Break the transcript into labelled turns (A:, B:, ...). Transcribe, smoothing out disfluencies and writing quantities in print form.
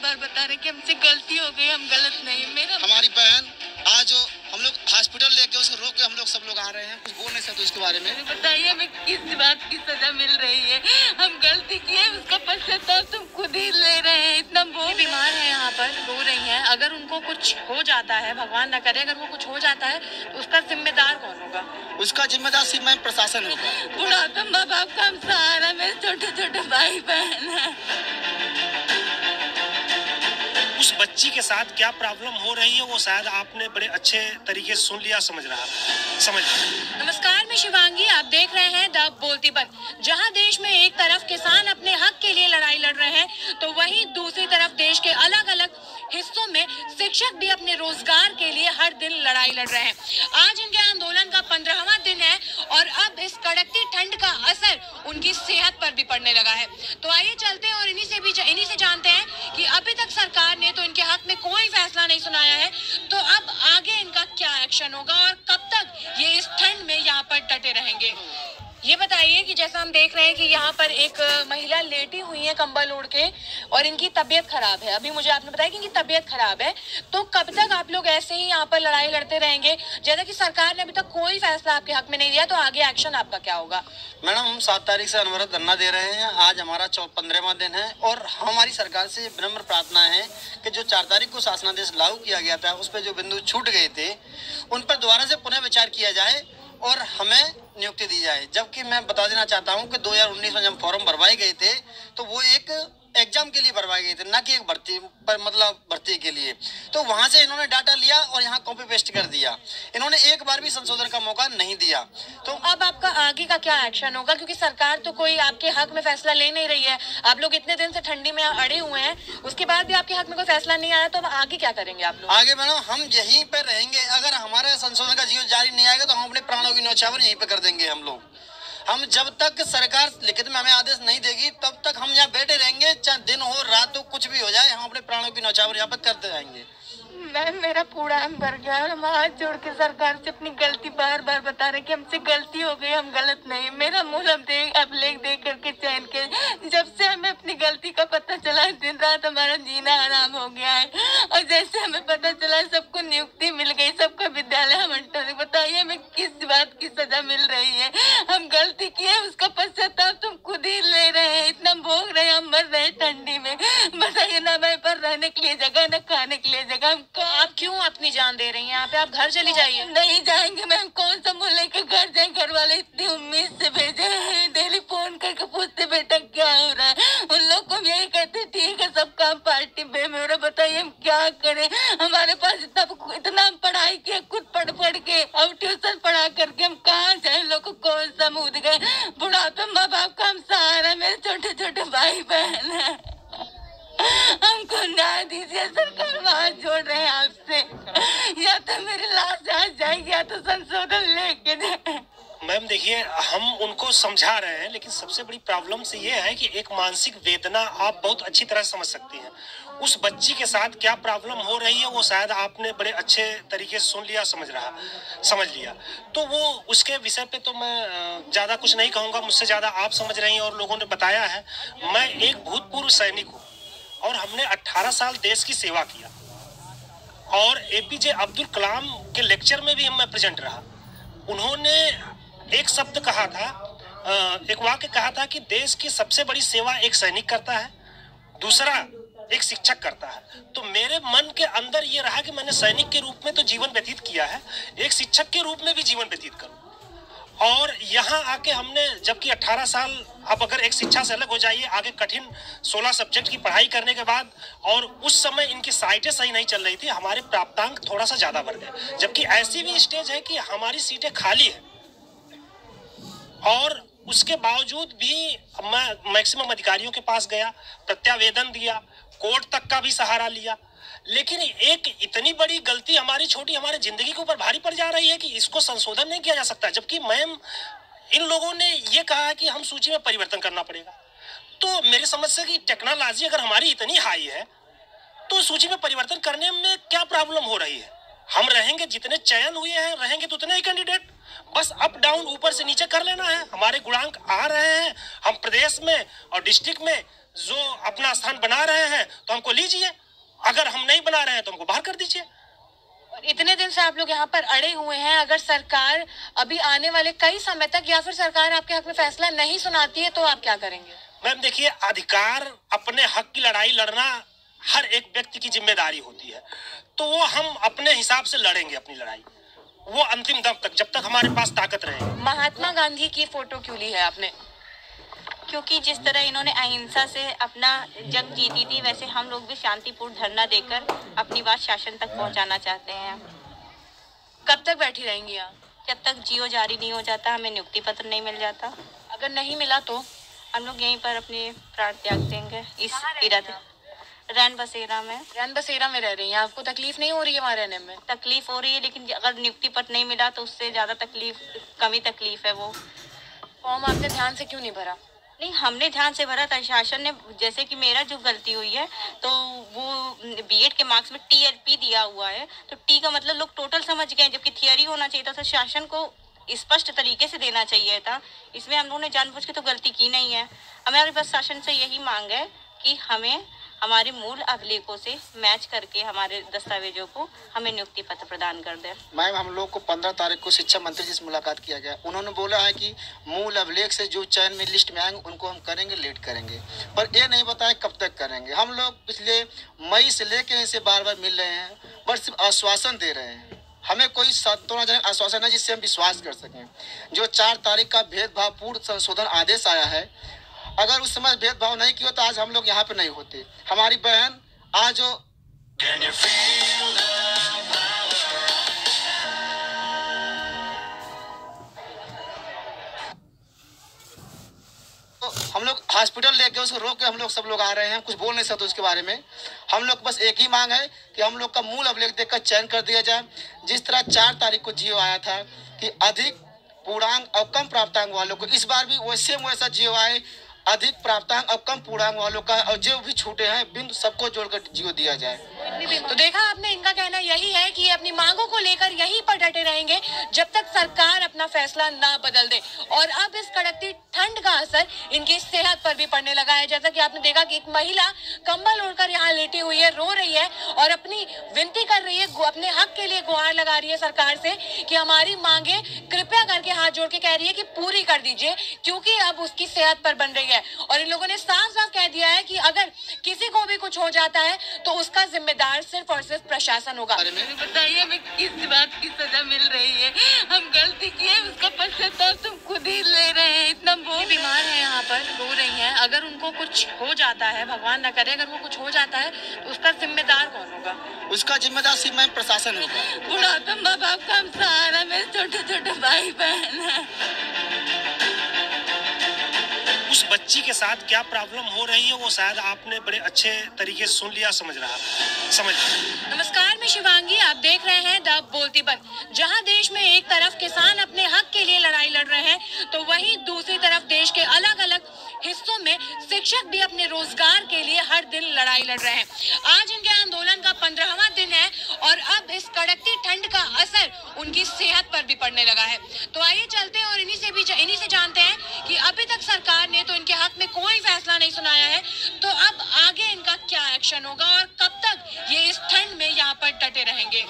A: बार बता रहे कि हमसे गलती हो गई, हम गलत नहीं। मेरा
B: हमारी बहन आज जो हम लोग हॉस्पिटल लेके उसको रोक के हम लोग सब लोग आ रहे हैं, कुछ बोल नहीं सकते उसके बारे में।
A: बताइए हमें किस बात की सजा मिल रही है? हम गलती किए, उसका पश्चाताप तुम खुद ही ले रहे हैं। इतना बीमार है, यहाँ पर रो रही हैं। अगर उनको कुछ हो जाता है, भगवान न करे, अगर वो कुछ हो जाता है तो उसका जिम्मेदार कौन होगा?
B: उसका जिम्मेदार सिर्फ मैं प्रशासन होगा।
A: बुढ़ापा माँ बाप का हम सहारा, मेरे छोटे छोटे भाई बहन है।
C: उस बच्ची के साथ क्या प्रॉब्लम हो रही है वो शायद आपने बड़े अच्छे तरीके से सुन लिया, समझ लिया।
A: नमस्कार, मैं शिवांगी, आप देख रहे हैं द बोलती बन। जहां देश में एक तरफ किसान अपने हक के लिए लड़ाई लड़ रहे हैं, तो वहीं दूसरी तरफ देश के अलग अलग हिस्सों में शिक्षक भी अपने रोजगार के लिए हर दिन लड़ाई लड़ रहे हैं। आज इनके आंदोलन का 15वां दिन है और अब इस कड़कती ठंड का असर उनकी सेहत पर भी पड़ने लगा है। तो आइए चलते हैं और इन्हीं से जानते हैं कि अभी तक सरकार ने तो इनके हक में कोई फैसला नहीं सुनाया है, तो अब आगे इनका क्या एक्शन होगा और कब तक ये इस ठंड में यहाँ पर डटे रहेंगे। ये बताइए कि जैसा हम देख रहे हैं कि यहाँ पर एक महिला लेटी हुई है कंबल ओढ़ के और इनकी तबीयत खराब है। अभी मुझे आपने बताया कि इनकी तबीयत खराब है, तो कब तक आप लोग ऐसे ही यहाँ पर लड़ाई लड़ते रहेंगे? जैसा कि सरकार ने अभी तक कोई फैसला आपके हक में नहीं दिया, तो आगे एक्शन आपका क्या होगा?
B: मैडम, हम 7 तारीख से अनवरत धरना दे रहे हैं। आज हमारा 15वां दिन है और हमारी सरकार से विनम्र प्रार्थना है कि जो 4 तारीख को शासनादेश लागू किया गया था, उस पर जो बिंदु छूट गए थे, उन पर दोबारा से पुनः विचार किया जाए और हमें नियुक्ति दी जाए। जबकि मैं बता देना चाहता हूं कि 2019 में जब फॉर्म भरवाए गए थे तो वो एक एग्जाम के लिए भरवाए गए थे, ना कि एक भर्ती पर, मतलब भर्ती के लिए। तो वहां से इन्होंने डाटा लिया और यहाँ कॉपी पेस्ट कर दिया। इन्होंने एक बार भी संशोधन का मौका नहीं दिया। तो
A: अब आपका आगे का क्या एक्शन होगा? क्योंकि सरकार तो कोई आपके हक में फैसला ले नहीं रही है। आप लोग इतने दिन से ठंडी में अड़े हुए हैं, उसके बाद भी आपके हक में कोई फैसला नहीं आया, तो अब आगे क्या करेंगे आप लोग?
B: आगे मैडम हम यहीं पर रहेंगे। अगर हमारा संशोधन का जीवन जारी नहीं आएगा तो हम अपने प्राणों की न्यौछावर यहीं पर कर देंगे। हम जब तक सरकार लिखित में हमें आदेश नहीं देगी तब तक हम यहाँ बैठे रहेंगे, चाहे दिन हो रात हो, कुछ भी हो जाए, हम अपने प्राणों की न्यौछावर यहाँ पर करते जाएंगे।
A: मैम, मेरा पूरा हम भर गया और हम हाथ जोड़ के सरकार से अपनी गलती बार बार बता रहे कि हमसे गलती हो गई, हम गलत नहीं। मेरा मुंह अब देख करके चैन के, जब से हमें अपनी गलती का पता चला, दिन रात हमारा जीना आराम हो गया है। और जैसे हमें पता चला सबको नियुक्ति मिल गई, सबका विद्यालय हम बताइए हमें किस बात की सजा मिल रही है? हम गलती किए, उसका पश्चाताप तुम खुद ही ले रहे हैं। इतना भोग रहे हैं, हम मर रहे हैं ठंडी में। बताइए ना, हमारे पर रहने के लिए जगह, न खाने के लिए जगह। आप क्यों अपनी जान दे रही हैं यहाँ पे? आप घर चली जाइए। नहीं जाएंगे मैम, कौन सा मुँह लेकर घर जाए? घर वाले इतनी उम्मीद से भेजे हैं, डेली फोन करके पूछते बेटा क्या हो रहा है। उन लोग को यही कहते ठीक है, सब काम पार्टी पे में हो रहा। बताइए हम क्या करें? हमारे पास इतना हम पढ़ाई किए, खुद पढ़ के और ट्यूशन पढ़ा करके हम कहाँ जाए? लोग को कौन सा मुँह दिखाए? बुढ़ापे माँ बाप का हम सहारा, मेरे छोटे छोटे भाई बहन है। हमको न्याय दीजिए सरकार, हाथ जोड़ रहे हैं आपसे। या तो मेरी लाश आज जाएगी या तो संशोधन लेके जाए।
C: मैम देखिए, हम उनको समझा रहे हैं, लेकिन सबसे बड़ी प्रॉब्लम से ये है कि एक मानसिक वेदना आप बहुत अच्छी तरह समझ सकती हैं। उस बच्ची के साथ क्या प्रॉब्लम हो रही है वो शायद आपने बड़े अच्छे तरीके से सुन लिया, समझ लिया। तो वो उसके विषय पे तो मैं ज़्यादा कुछ नहीं कहूँगा, मुझसे ज़्यादा आप समझ रही हैं और लोगों ने बताया है। मैं एक भूतपूर्व सैनिक हूँ और हमने 18 साल देश की सेवा किया और APJ अब्दुल कलाम के लेक्चर में भी मैं प्रेजेंट रहा। उन्होंने एक शब्द कहा था, एक वाक्य कहा था कि देश की सबसे बड़ी सेवा एक सैनिक करता है, दूसरा एक शिक्षक करता है। तो मेरे मन के अंदर ये रहा कि मैंने सैनिक के रूप में तो जीवन व्यतीत किया है, एक शिक्षक के रूप में भी जीवन व्यतीत करूं। और यहाँ आके हमने, जबकि 18 साल, अब अगर एक शिक्षा से अलग हो जाइए, आगे कठिन 16 सब्जेक्ट की पढ़ाई करने के बाद, और उस समय इनकी साइटें सही नहीं चल रही थी, हमारे प्राप्तांक थोड़ा सा ज़्यादा बढ़ गए। जबकि ऐसी भी स्टेज है कि हमारी सीटें खाली है और उसके बावजूद भी मैं मैक्सिमम अधिकारियों के पास गया, प्रत्यावेदन दिया, कोर्ट तक का भी सहारा लिया, लेकिन एक इतनी बड़ी गलती हमारी छोटी हमारे जिंदगी के ऊपर भारी पड़ जा रही है कि इसको संशोधन नहीं किया जा सकता। जबकि मैम, इन लोगों ने ये कहा है कि हम सूची में परिवर्तन करना पड़ेगा। तो मेरे समझ से कि टेक्नोलॉजी अगर हमारी इतनी हाई है तो सूची में परिवर्तन करने में क्या प्रॉब्लम हो रही है? हम रहेंगे, जितने चयन हुए हैं रहेंगे तो उतने ही कैंडिडेट, बस अप डाउन ऊपर से नीचे कर लेना है। हमारे गुणांक आ रहे हैं, हम प्रदेश में और डिस्ट्रिक्ट में जो अपना स्थान बना रहे हैं तो हमको लीजिए, अगर हम नहीं बना रहे हैं तो हमको बाहर कर दीजिए।
A: इतने दिन से आप लोग यहाँ पर अड़े हुए हैं, अगर सरकार अभी आने वाले कई समय तक या फिर सरकार आपके हक में फैसला नहीं सुनाती है तो आप क्या करेंगे?
C: मैम देखिए, अधिकार अपने हक की लड़ाई लड़ना हर एक व्यक्ति की जिम्मेदारी होती है, तो वो हम अपने हिसाब से लड़ेंगे अपनी लड़ाई, वो अंतिम दम तक, जब तक हमारे पास ताकत रहेगी।
A: महात्मा गांधी की फोटो क्यों ली है आपने?
D: क्योंकि जिस तरह इन्होंने अहिंसा से अपना जंग जीती थी, वैसे हम लोग भी शांतिपूर्ण धरना देकर अपनी बात शासन तक पहुंचाना चाहते हैं।
A: कब तक बैठी रहेंगी आप?
D: जब तक जीओ जारी नहीं हो जाता, हमें नियुक्ति पत्र नहीं मिल जाता।
A: अगर नहीं मिला तो
D: हम लोग यहीं पर अपने प्राण त्याग देंगे। इस इरादे रैन बसेरा में
A: रह रही हैं, आपको तकलीफ नहीं हो रही है वहाँ रहने में?
D: तकलीफ हो रही है, लेकिन अगर नियुक्ति पत्र नहीं मिला तो उससे ज्यादा कमी तकलीफ है। वो
A: फॉर्म आपने ध्यान से क्यों नहीं भरा?
D: नहीं, हमने ध्यान से भरा था। शासन ने, जैसे कि मेरा जो गलती हुई है, तो वो बीएड के मार्क्स में टीएलपी दिया हुआ है, तो टी का मतलब लोग टोटल समझ गए, जबकि थियरी होना चाहिए था। तो शासन को स्पष्ट तरीके से देना चाहिए था। इसमें हम लोगों ने जानबूझ के तो गलती की नहीं है। हमारे बस शासन से यही मांग है कि हमें हमारे मूल अभिलेखों से मैच करके हमारे दस्तावेजों को हमें नियुक्ति पत्र प्रदान कर दें।
B: मैम, हम लोग को 15 तारीख को शिक्षा मंत्री जी से मुलाकात किया गया। उन्होंने बोला है कि मूल अभिलेख से जो चयन में लिस्ट में आएंगे उनको हम करेंगे, लेट करेंगे, पर ये नहीं बताया कब तक करेंगे। हम लोग पिछले मई से लेकर इनसे बार बार मिल रहे हैं, बस सिर्फ आश्वासन दे रहे हैं। हमें कोई संतोषजनक आश्वासन है जिससे हम विश्वास कर सकें। जो 4 तारीख का भेदभावपूर्ण संशोधन आदेश आया है, अगर उस समय भेदभाव नहीं किया तो आज हम लोग यहाँ पे नहीं होते। हमारी बहन आज तो हम लोग हॉस्पिटल लेके उसको रोक के हम लोग सब लोग आ रहे हैं, कुछ बोल नहीं सकते उसके बारे में। हम लोग बस एक ही मांग है कि हम लोग का मूल अभिलेख देखकर चयन कर दिया जाए। जिस तरह 4 तारीख को जियो आया था कि अधिक पूर्णांक और कम प्राप्तांक वालों को, इस बार भी वैसा जियो आए, अधिक प्राप्तांक और कम पूर्णांक वालों का, और जो भी छूटे हैं बिंदु सबको जोड़कर जियो दिया जाए।
A: तो देखा आपने, इनका कहना यही है कि अपनी मांगों को लेकर यहीं पर डटे रहेंगे जब तक सरकार अपना फैसला ना बदल दे। और अब इस कड़कती ठंड का असर इनकी सेहत पर भी पड़ने लगा है। जैसा कि आपने देखा कि एक महिला कंबल ओढ़कर यहाँ लेटी हुई है, रो रही है और अपनी विनती कर रही है, अपने हक के लिए गुहार लगा रही है सरकार से कि हमारी मांगे कृपया करके हाथ जोड़ के कह रही है कि पूरी कर दीजिए, क्योंकि अब उसकी सेहत पर बन रही है। और इन लोगों ने साफ साफ कह दिया है कि अगर किसी को भी कुछ हो जाता है तो उसका जिम्मेदार सिर्फ और सिर्फ प्रशासन होगा।
E: बताइए हमें किस बात की सजा मिल रही है? हम गलती किए, उसका पश्चाताप तुम खुद ही ले रहे हैं। इतना
A: बीमार है, यहाँ पर रो रही हैं। अगर उनको कुछ हो जाता है, भगवान न करे, अगर वो कुछ हो जाता है तो उसका जिम्मेदार कौन होगा?
B: उसका जिम्मेदार सिर्फ मैं प्रशासन होगा।
E: बुढ़ापा माँ बाप का हम सहारा, मेरे छोटे छोटे भाई बहन है।
C: उस बच्ची के साथ क्या प्रॉब्लम हो रही है वो शायद आपने बड़े अच्छे तरीके से सुन लिया, समझ रहा।
A: नमस्कार, मैं शिवांगी, आप देख रहे हैं द बोलती बंद। जहां देश में एक तरफ किसान अपने हक के लिए लड़ाई लड़ रहे हैं, तो वहीं दूसरी तरफ देश के अलग अलग हिस्सों में शिक्षक भी अपने रोजगार के लिए हर दिन लड़ाई लड़ रहे हैं। आज इनके आंदोलन का 15वां दिन है और अब इस कड़कती ठंड का असर उनकी सेहत पर भी पड़ने लगा है। तो आइए चलते हैं और इन्हीं से जानते हैं कि अभी तक सरकार ने तो इनके हक में कोई फैसला नहीं सुनाया है, तो अब आगे इनका क्या एक्शन होगा और कब तक ये इस ठंड में यहाँ पर डटे रहेंगे।